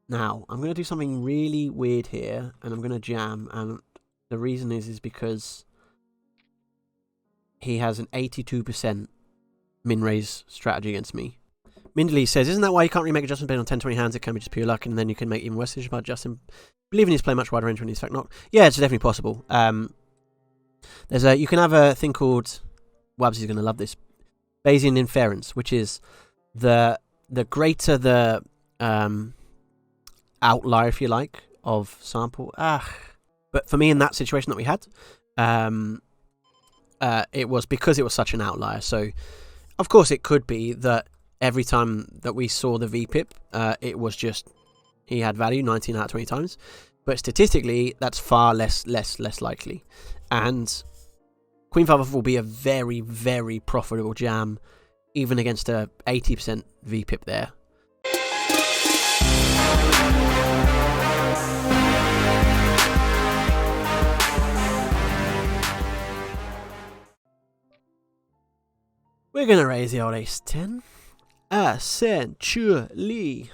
Now, I'm going to do something really weird here, and I'm going to jam, and the reason is because he has an 82% min-raise strategy against me. Mindley says, isn't that why you can't really make adjustments based on 10-20 hands? It can be just pure luck, and then you can make even worse decisions by adjusting. Believing he's playing much wider range when he's fact not. Yeah, it's definitely possible. You can have a thing called, Wabsy's going to love this, Bayesian inference, which is the greater the outlier, if you like, of sample. But for me, in that situation that we had, it was because it was such an outlier. So, of course, it could be that every time that we saw the VPIP, it was just he had value 19 out of 20 times. But statistically, that's far less likely. And Queen 5 will be a very, very profitable jam, even against a 80% VPIP there. We're going to raise the old ace-10. Essentially.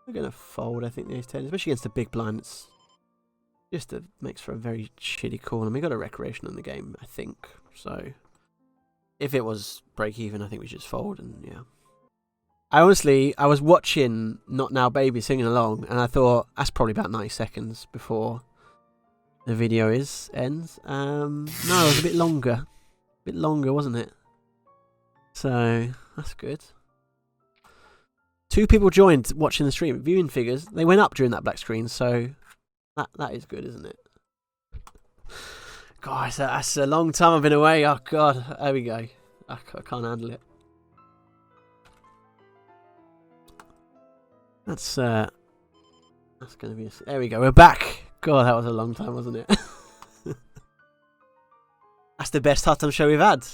We're going to fold, I think, the ace-10, especially against the big blind. It's just makes for a very shitty call, and we got a recreation in the game, I think. So, if it was break-even, I think we should just fold, and yeah. I was watching Not Now Baby singing along, and I thought, that's probably about 90 seconds before the video ends. No, it was a bit longer. Wasn't it? So, that's good. 2 people joined watching the stream. Viewing figures, they went up during that black screen, so that is good, isn't it? Guys, that's a long time I've been away. Oh, God. There we go. I can't handle it. That's going to be... There we go. We're back. God, that was a long time, wasn't it? That's the best halftime show we've had.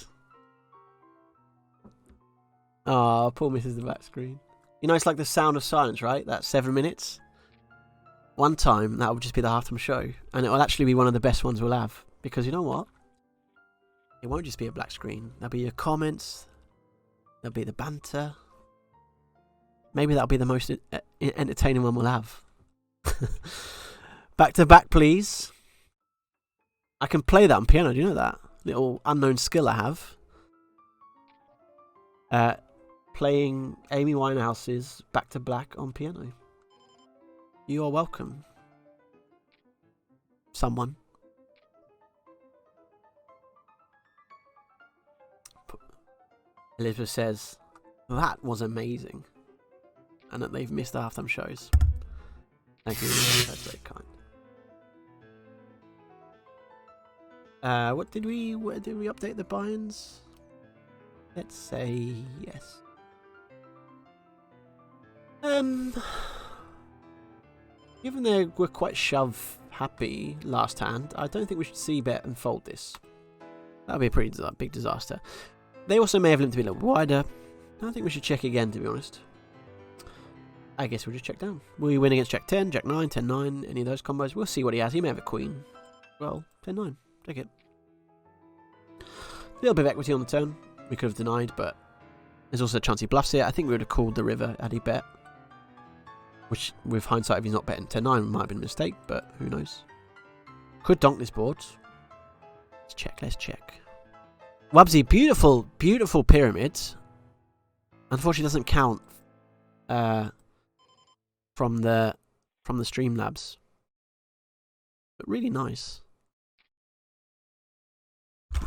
Oh, poor misses the back screen. You know, it's like the sound of silence, right? That's 7 minutes. One time, that will just be the halftime show. And it will actually be one of the best ones we'll have. Because you know what? It won't just be a black screen. There'll be your comments. There'll be the banter. Maybe that'll be the most entertaining one we'll have. Back to back, please. I can play that on piano. Do you know that? Little unknown skill I have. Playing Amy Winehouse's Back to Black on piano. You are welcome. Someone. Elizabeth says, that was amazing. And that they've missed the halftime shows. Thank you. That's very kind. What did we update the buy-ins? Let's say yes. Given they were quite shove happy last hand, I don't think we should c-bet and fold this. That would be a pretty big disaster. They also may have limped to be a little wider. I don't think we should check again, to be honest. I guess we'll just check down. Will we win against Jack 10, Jack 9, 10 9, any of those combos? We'll see what he has. He may have a queen. Well, 10 9. Take it. A little bit of equity on the turn. We could have denied, but there's also a chance he bluffs here. I think we would have called the river had he bet. Which, with hindsight, if he's not betting 10 9, might have been a mistake, but who knows. Could donk this board. Let's check. Wabsy, beautiful pyramid. Unfortunately, doesn't count from the Streamlabs. But really nice.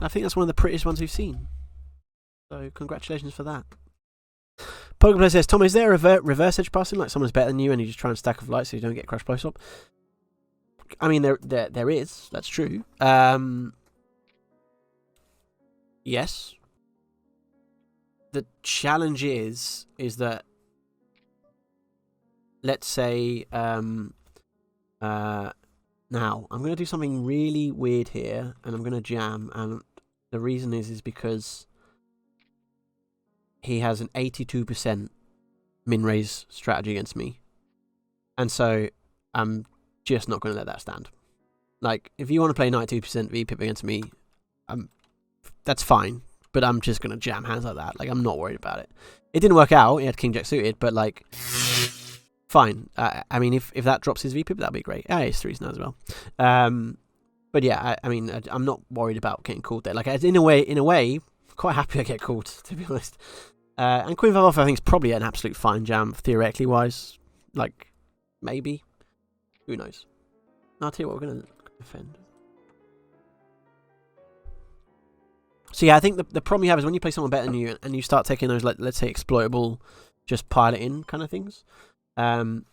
I think that's one of the prettiest ones we've seen. So, congratulations for that. Pokeplayer says, Tom, is there a reverse edge passing? Like someone's better than you and you just try and stack of lights so you don't get crash close up? I mean, there is. That's true. Yes. The challenge is that, let's say, now, I'm going to do something really weird here, and I'm going to jam, and the reason is because he has an 82% min-raise strategy against me. And so, I'm just not going to let that stand. Like, if you want to play 92% VPIP against me, that's fine, but I'm just going to jam hands like that. Like, I'm not worried about it. It didn't work out, he had King Jack suited, but like, fine. I mean, if that drops his VPIP, that'd be great. Ace 3s now as well. But yeah, I mean, I'm not worried about getting called there. Like, in a way, quite happy I get called, to be honest. And Queen 5 off, I think, is probably an absolute fine jam, theoretically wise. Like, maybe. Who knows? I'll tell you what, we're going to defend. So yeah, I think the problem you have is when you play someone better than you and you start taking those, like, let's say, exploitable, just pile it in kind of things. The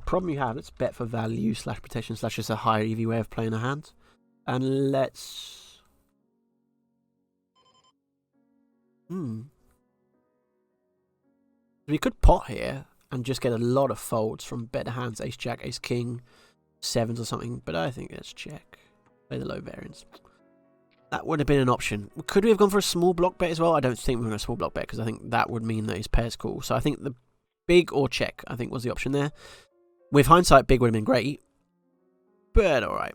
problem you have, let's bet for value / protection / just a higher EV way of playing a hand. And let's... We could pot here and just get a lot of folds from better hands, ace jack, ace king, 7s or something, but I think let's check. Play the low variance. That would have been an option. Could we have gone for a small block bet as well? I don't think we're going to small block bet because I think that would mean that his pair's cool. So I think the big or check, I think, was the option there. With hindsight, big would have been great, but alright.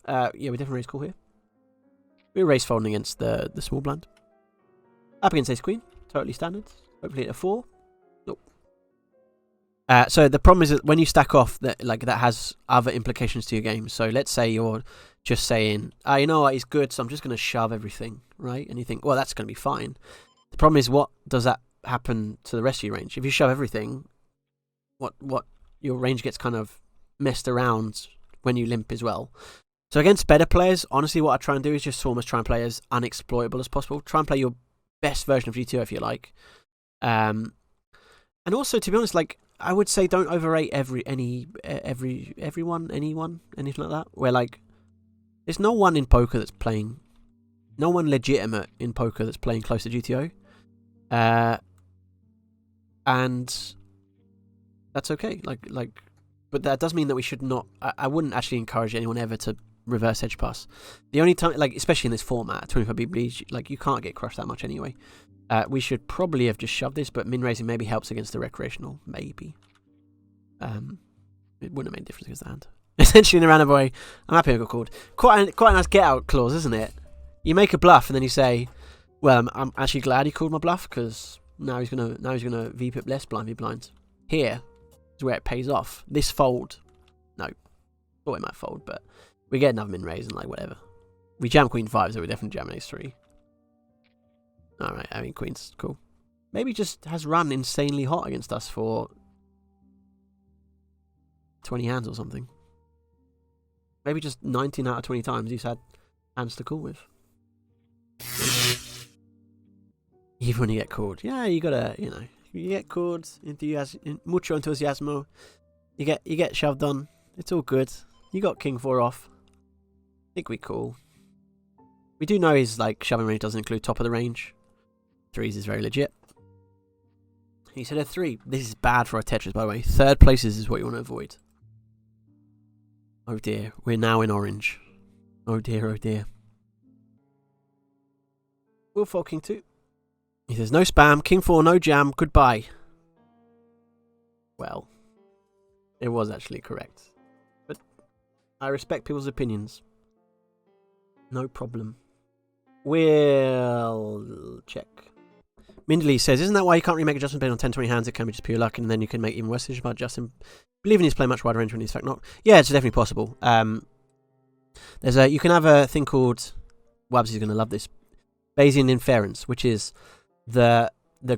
Yeah, we definitely raise call here. We're raise folding against the small blind. Up against ace queen, totally standard. Hopefully at a 4. Nope. So the problem is that when you stack off, that has other implications to your game. So let's say you're just saying, you know what, he's good, so I'm just going to shove everything, right? And you think, well, that's going to be fine. The problem is, what does that happen to the rest of your range? If you shove everything, what your range gets kind of messed around when you limp as well. So against better players, honestly, what I try and do is just almost try and play as unexploitable as possible. Try and play your best version of GTO if you like. And also, to be honest, like, I would say don't overrate anyone, anything like that. Where, like, there's no one in poker that's playing, no one legitimate in poker that's playing close to GTO. And that's okay. But that does mean that we should not. I wouldn't actually encourage anyone ever to reverse edge pass. The only time, like, especially in this format, 25B bleach, like, you can't get crushed that much anyway. We should probably have just shoved this, but min raising maybe helps against the recreational, maybe. It wouldn't have made a difference against the hand. Essentially, in the roundabout way, I'm happy I got called. Quite a nice get out clause, isn't it? You make a bluff and then you say, well, I'm actually glad he called my bluff because now he's gonna VPIP less blind v blind. Here is where it pays off. This fold, no, thought it might fold, but we get another min raise and like whatever. We jam queen 5, so we're definitely jamming ace 3. All right, I mean queen's cool. Maybe just has run insanely hot against us for 20 hands or something. Maybe just 19 out of 20 times he's had hands to call with. Even when you get called. Yeah, you gotta, you know, you get called, mucho entusiasmo. You get shoved on. It's all good. You got king 4 off. I think we're cool. We do know his, like, shoving range doesn't include top of the range. 3s is very legit. He said a 3. This is bad for our Tetris, by the way. Third places is what you want to avoid. Oh dear, we're now in orange. Oh dear, oh dear. We'll fold king 2. He says no spam, king 4, no jam, goodbye. Well, it was actually correct. But I respect people's opinions. No problem. We'll check. Mindley says, isn't that why you can't really make adjustments based on 10, 20 hands? It can be just pure luck, and then you can make even worse decisions about Justin. Believing he's playing much wider range when he's in fact not. Yeah, it's definitely possible. You can have a thing called, Wabs is going to love this, Bayesian inference, which is the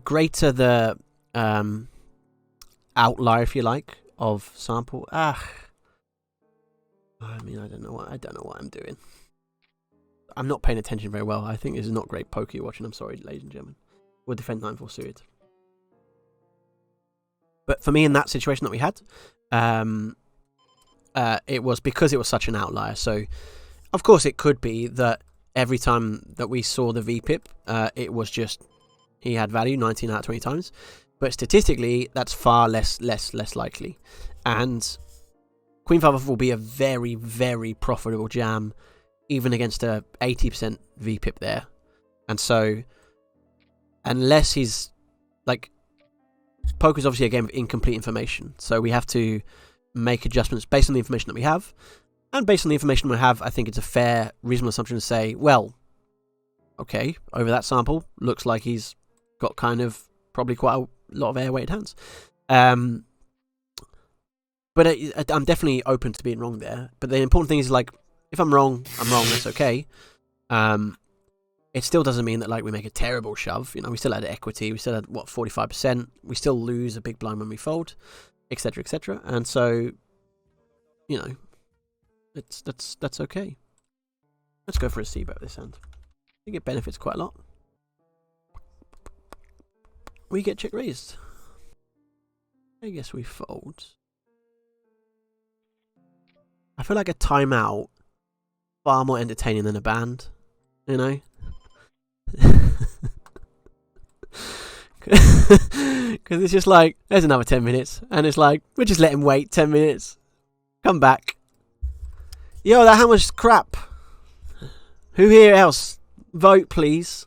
greater the outlier, if you like, of sample. I mean, I don't know what I'm doing. I'm not paying attention very well. I think this is not great poker you're watching. I'm sorry, ladies and gentlemen. We'll defend 9-4 suited. But for me, in that situation that we had, it was because it was such an outlier. So, of course, it could be that every time that we saw the VPIP, it was just he had value 19 out of 20 times. But statistically, that's far less likely. And Queen 5 off will be a very, very profitable jam, even against a 80% VPIP there. And so, unless he's, like, poker's obviously a game of incomplete information. So we have to make adjustments based on the information that we have. And based on the information we have, I think it's a fair, reasonable assumption to say, well, okay, over that sample, looks like he's got kind of probably quite a lot of air-weighted hands. But I'm definitely open to being wrong there. But the important thing is, like, if I'm wrong, I'm wrong. That's okay. It still doesn't mean that, like, we make a terrible shove. You know, we still had equity. We still had, what, 45%. We still lose a big blind when we fold, etc., etc. And so, you know, that's okay. Let's go for a C-bet this hand. I think it benefits quite a lot. We get check raised. I guess we fold. I feel like a timeout far more entertaining than a band, you know? Because it's just like, there's another 10 minutes, and it's like, we'll just let him wait 10 minutes. Come back. Yo, that hand was crap. Who here else? Vote, please.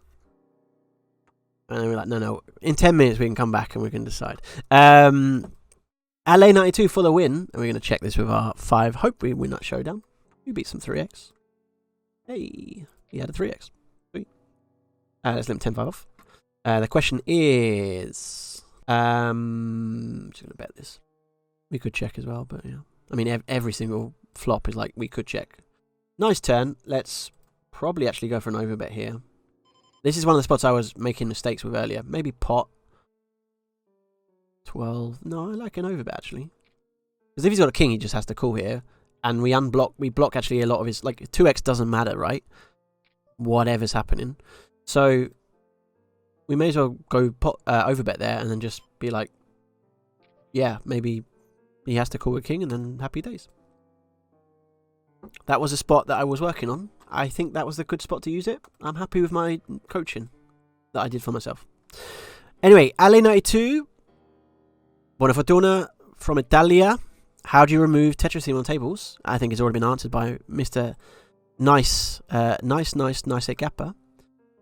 And then we're like, no, in 10 minutes we can come back and we can decide. LA 92 for the win, and we're going to check this with our 5. Hope we win that showdown. We beat some 3x. Hey, he had a 3x. Sweet. Let's limit 10-5 off. The question is, I'm just going to bet this. We could check as well, but yeah. I mean, every single flop is like, we could check. Nice turn. Let's probably actually go for an overbet here. This is one of the spots I was making mistakes with earlier. Maybe pot. 12. No, I like an overbet actually. Because if he's got a king, he just has to call here. And we block actually a lot of his, like, 2x doesn't matter, right? Whatever's happening. So, we may as well go pot, overbet there and then just be like, yeah, maybe he has to call a king and then happy days. That was a spot that I was working on. I think that was the good spot to use it. I'm happy with my coaching that I did for myself. Anyway, Ale92. Buona fortuna from Italia. How do you remove Tetris on tables? I think it's already been answered by Mr. Nice Kappa.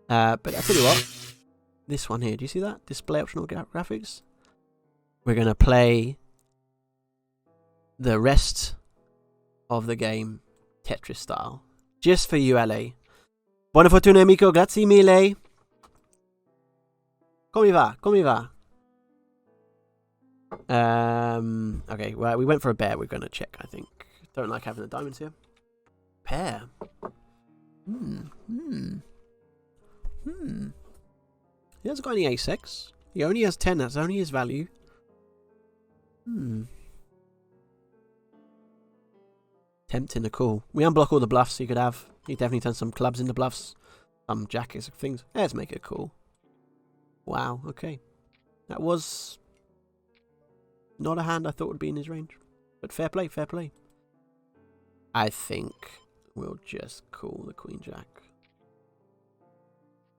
But I tell you what, this one here, do you see that? Display optional graphics. We're going to play the rest of the game Tetris style. Just for you, LA. Buona fortuna, amico. Grazie mille. Come va? Come va? Okay, well, we went for a bear. We're going to check, I think. Don't like having the diamonds here. Pair. He hasn't got any ace-x. He only has 10. That's only his value. Tempting a call. We unblock all the bluffs he could have. He definitely turns some clubs into bluffs. Some jackets, things. Let's make it cool. Wow, okay. That was not a hand I thought would be in his range. But fair play, fair play. I think we'll just call the Queen Jack.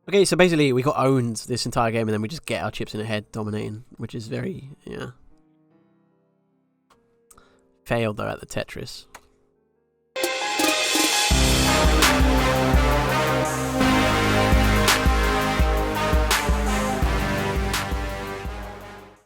Okay, so basically we got owned this entire game and then we just get our chips in the head dominating, which is very, yeah. Failed though at the Tetris.